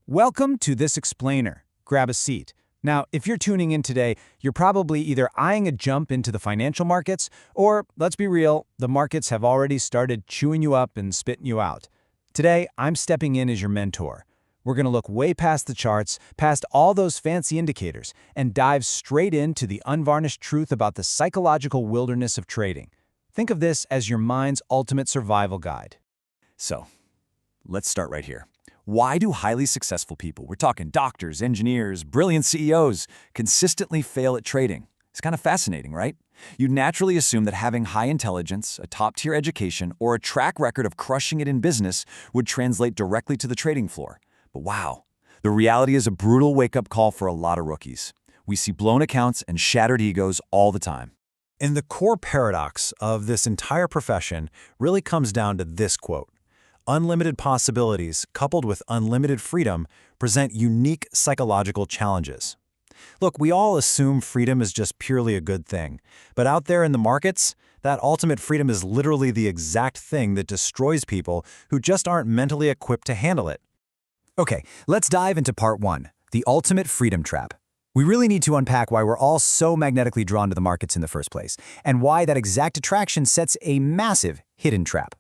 Welcome to This Explainer. Grab a seat. Now, if you're tuning in today, you're probably either eyeing a jump into the financial markets, or, let's be real, the markets have already started chewing you up and spitting you out. Today, I'm stepping in as your mentor. We're going to look way past the charts, past all those fancy indicators, and dive straight into the unvarnished truth about the psychological wilderness of trading. Think of this as your mind's ultimate survival guide. So, let's start right here. Why do highly successful people, we're talking doctors, engineers, brilliant CEOs, consistently fail at trading? It's kind of fascinating, right? You naturally assume that having high intelligence, a top-tier education, or a track record of crushing it in business would translate directly to the trading floor. But wow, the reality is a brutal wake-up call for a lot of rookies. We see blown accounts and shattered egos all the time. And the core paradox of this entire profession really comes down to this quote: unlimited possibilities coupled with unlimited freedom present unique psychological challenges. Look, we all assume freedom is just purely a good thing, but out there in the markets, that ultimate freedom is literally the exact thing that destroys people who just aren't mentally equipped to handle it. Okay, let's dive into part one, the ultimate freedom trap. We really need to unpack why we're all so magnetically drawn to the markets in the first place, and why that exact attraction sets a massive hidden trap.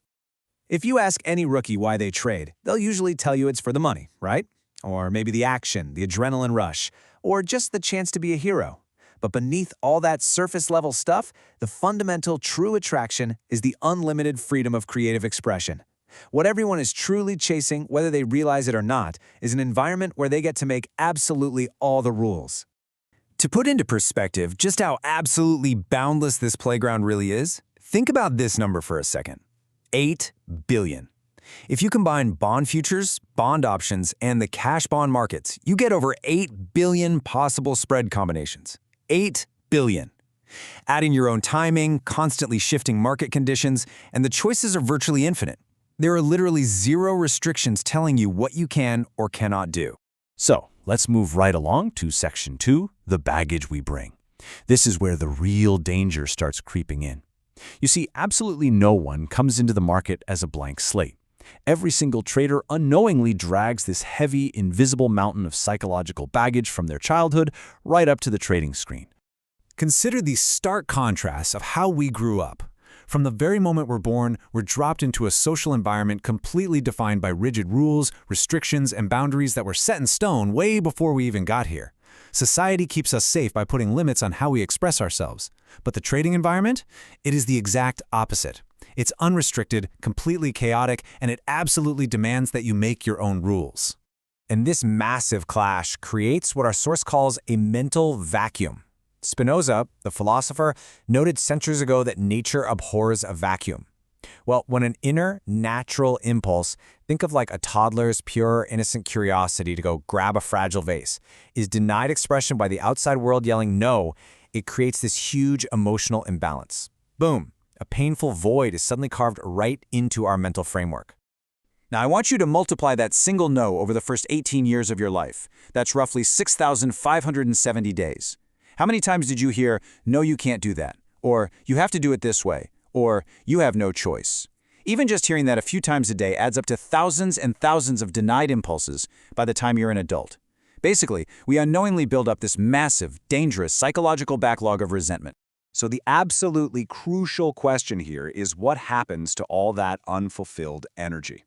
If you ask any rookie why they trade, they'll usually tell you it's for the money, right? Or maybe the action, the adrenaline rush, or just the chance to be a hero. But beneath all that surface-level stuff, the fundamental true attraction is the unlimited freedom of creative expression. What everyone is truly chasing, whether they realize it or not, is an environment where they get to make absolutely all the rules. To put into perspective just how absolutely boundless this playground really is, think about this number for a second. 8 billion. If you combine bond futures, bond options, and the cash bond markets, you get over 8 billion possible spread combinations. 8 billion. Add in your own timing, constantly shifting market conditions, and the choices are virtually infinite. There are literally zero restrictions telling you what you can or cannot do. So, let's move right along to section 2, the baggage we bring. This is where the real danger starts creeping in. You see, absolutely no one comes into the market as a blank slate. Every single trader unknowingly drags this heavy, invisible mountain of psychological baggage from their childhood right up to the trading screen. Consider the stark contrast of how we grew up. From the very moment we're born, we're dropped into a social environment completely defined by rigid rules, restrictions, and boundaries that were set in stone way before we even got here. Society keeps us safe by putting limits on how we express ourselves. But the trading environment? It is the exact opposite. It's unrestricted, completely chaotic, and it absolutely demands that you make your own rules. And this massive clash creates what our source calls a mental vacuum. Spinoza, the philosopher, noted centuries ago that nature abhors a vacuum. Well, when an inner, natural impulse, think of like a toddler's pure, innocent curiosity to go grab a fragile vase, is denied expression by the outside world yelling no, it creates this huge emotional imbalance. Boom, a painful void is suddenly carved right into our mental framework. Now, I want you to multiply that single no over the first 18 years of your life. That's roughly 6,570 days. How many times did you hear, no, you can't do that, or you have to do it this way, or you have no choice? Even just hearing that a few times a day adds up to thousands and thousands of denied impulses by the time you're an adult. Basically, we unknowingly build up this massive, dangerous psychological backlog of resentment. So the absolutely crucial question here is what happens to all that unfulfilled energy?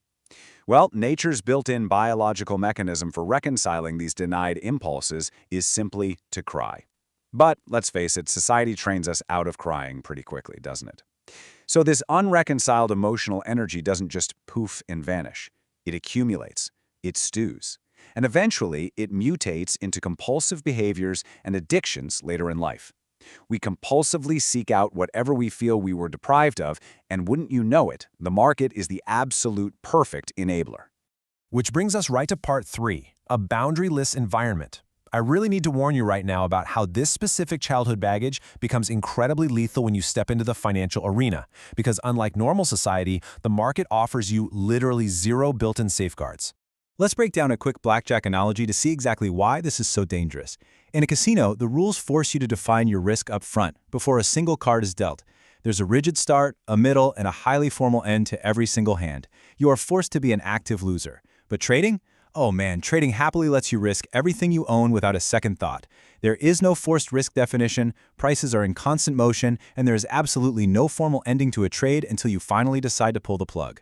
Well, nature's built-in biological mechanism for reconciling these denied impulses is simply to cry. But let's face it, society trains us out of crying pretty quickly, doesn't it? So this unreconciled emotional energy doesn't just poof and vanish. It accumulates, it stews, and eventually it mutates into compulsive behaviors and addictions later in life. We compulsively seek out whatever we feel we were deprived of, and wouldn't you know it, the market is the absolute perfect enabler. Which brings us right to part 3, a boundaryless environment. I really need to warn you right now about how this specific childhood baggage becomes incredibly lethal when you step into the financial arena, because unlike normal society, the market offers you literally zero built-in safeguards. Let's break down a quick blackjack analogy to see exactly why this is so dangerous. In a casino, the rules force you to define your risk up front, before a single card is dealt. There's a rigid start, a middle, and a highly formal end to every single hand. You are forced to be an active loser. But trading? Oh man, trading happily lets you risk everything you own without a second thought. There is no forced risk definition, prices are in constant motion, and there is absolutely no formal ending to a trade until you finally decide to pull the plug.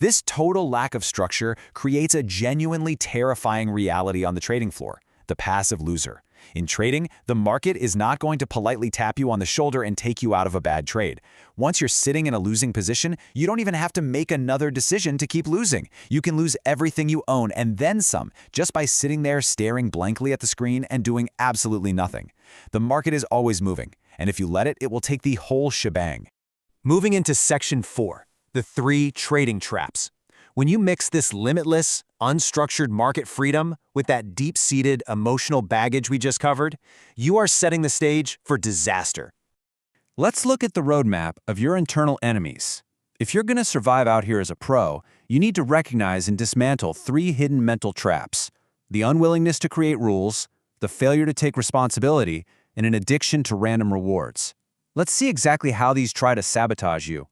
This total lack of structure creates a genuinely terrifying reality on the trading floor: the passive loser. In trading, the market is not going to politely tap you on the shoulder and take you out of a bad trade. Once you're sitting in a losing position, you don't even have to make another decision to keep losing. You can lose everything you own and then some, just by sitting there staring blankly at the screen and doing absolutely nothing. The market is always moving, and if you let it, it will take the whole shebang. Moving into Section 4, the 3 trading traps. When you mix this limitless, unstructured market freedom with that deep-seated emotional baggage we just covered, you are setting the stage for disaster. Let's look at the roadmap of your internal enemies. If you're going to survive out here as a pro, you need to recognize and dismantle 3 hidden mental traps: the unwillingness to create rules, the failure to take responsibility, and an addiction to random rewards. Let's see exactly how these try to sabotage you.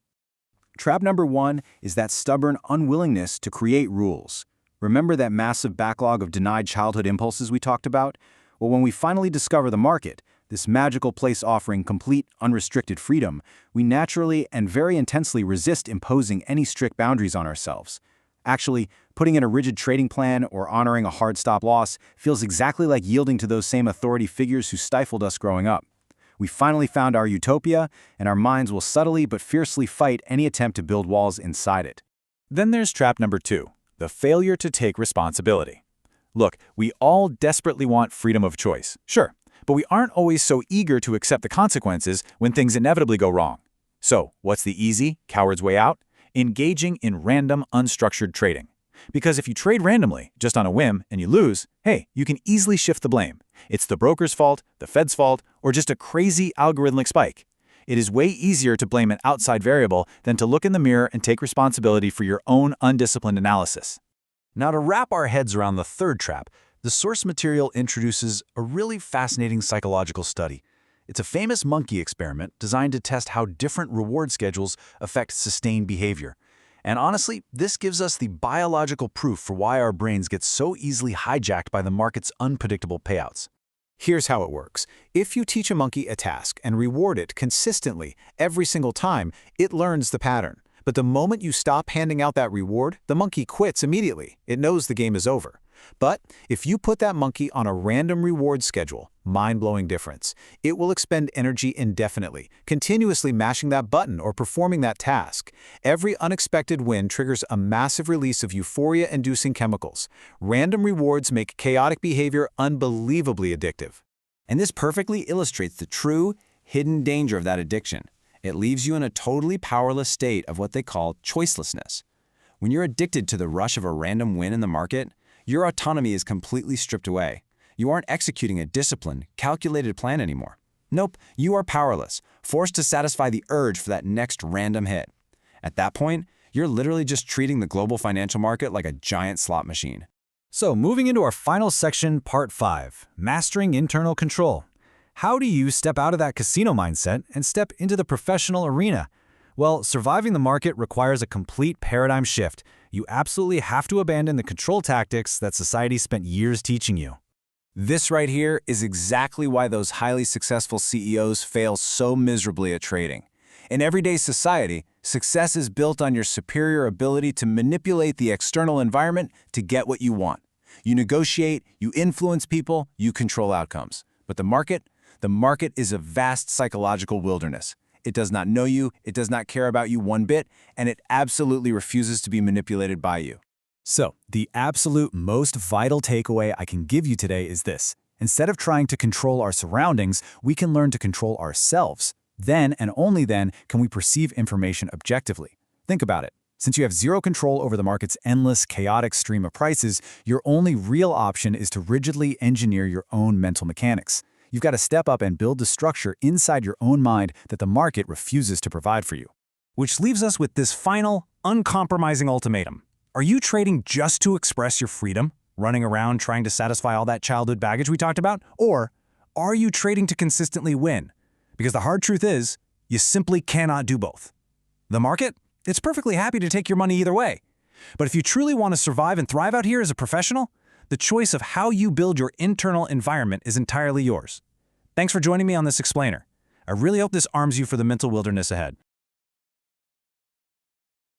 Trap number 1 is that stubborn unwillingness to create rules. Remember that massive backlog of denied childhood impulses we talked about? Well, when we finally discover the market, this magical place offering complete, unrestricted freedom, we naturally and very intensely resist imposing any strict boundaries on ourselves. Actually, putting in a rigid trading plan or honoring a hard stop loss feels exactly like yielding to those same authority figures who stifled us growing up. We finally found our utopia, and our minds will subtly but fiercely fight any attempt to build walls inside it. Then there's trap number 2, the failure to take responsibility. Look, we all desperately want freedom of choice, sure, but we aren't always so eager to accept the consequences when things inevitably go wrong. So, what's the easy, coward's way out? Engaging in random, unstructured trading. Because if you trade randomly, just on a whim, and you lose, hey, you can easily shift the blame. It's the broker's fault, the Fed's fault, or just a crazy algorithmic spike. It is way easier to blame an outside variable than to look in the mirror and take responsibility for your own undisciplined analysis. Now, to wrap our heads around the 3rd trap, the source material introduces a really fascinating psychological study. It's a famous monkey experiment designed to test how different reward schedules affect sustained behavior. And honestly, this gives us the biological proof for why our brains get so easily hijacked by the market's unpredictable payouts. Here's how it works. If you teach a monkey a task and reward it consistently every single time, it learns the pattern. But the moment you stop handing out that reward, the monkey quits immediately. It knows the game is over. But if you put that monkey on a random reward schedule, mind-blowing difference, it will expend energy indefinitely, continuously mashing that button or performing that task. Every unexpected win triggers a massive release of euphoria-inducing chemicals. Random rewards make chaotic behavior unbelievably addictive. And this perfectly illustrates the true, hidden danger of that addiction. It leaves you in a totally powerless state of what they call choicelessness. When you're addicted to the rush of a random win in the market, your autonomy is completely stripped away. You aren't executing a disciplined, calculated plan anymore. Nope, you are powerless, forced to satisfy the urge for that next random hit. At that point, you're literally just treating the global financial market like a giant slot machine. So, moving into our final section, Part 5, Mastering Internal Control. How do you step out of that casino mindset and step into the professional arena? Well, surviving the market requires a complete paradigm shift. You absolutely have to abandon the control tactics that society spent years teaching you. This right here is exactly why those highly successful CEOs fail so miserably at trading. In everyday society, success is built on your superior ability to manipulate the external environment to get what you want. You negotiate, you influence people, you control outcomes. But the market is a vast psychological wilderness. It does not know you, it does not care about you one bit, and it absolutely refuses to be manipulated by you. So, the absolute most vital takeaway I can give you today is this. Instead of trying to control our surroundings, we can learn to control ourselves. Then, and only then, can we perceive information objectively. Think about it. Since you have zero control over the market's endless, chaotic stream of prices, your only real option is to rigidly engineer your own mental mechanics. You've got to step up and build the structure inside your own mind that the market refuses to provide for you. Which leaves us with this final, uncompromising ultimatum. Are you trading just to express your freedom, running around trying to satisfy all that childhood baggage we talked about? Or are you trading to consistently win? Because the hard truth is, you simply cannot do both. The market? It's perfectly happy to take your money either way. But if you truly want to survive and thrive out here as a professional, the choice of how you build your internal environment is entirely yours. Thanks for joining me on this explainer. I really hope this arms you for the mental wilderness ahead.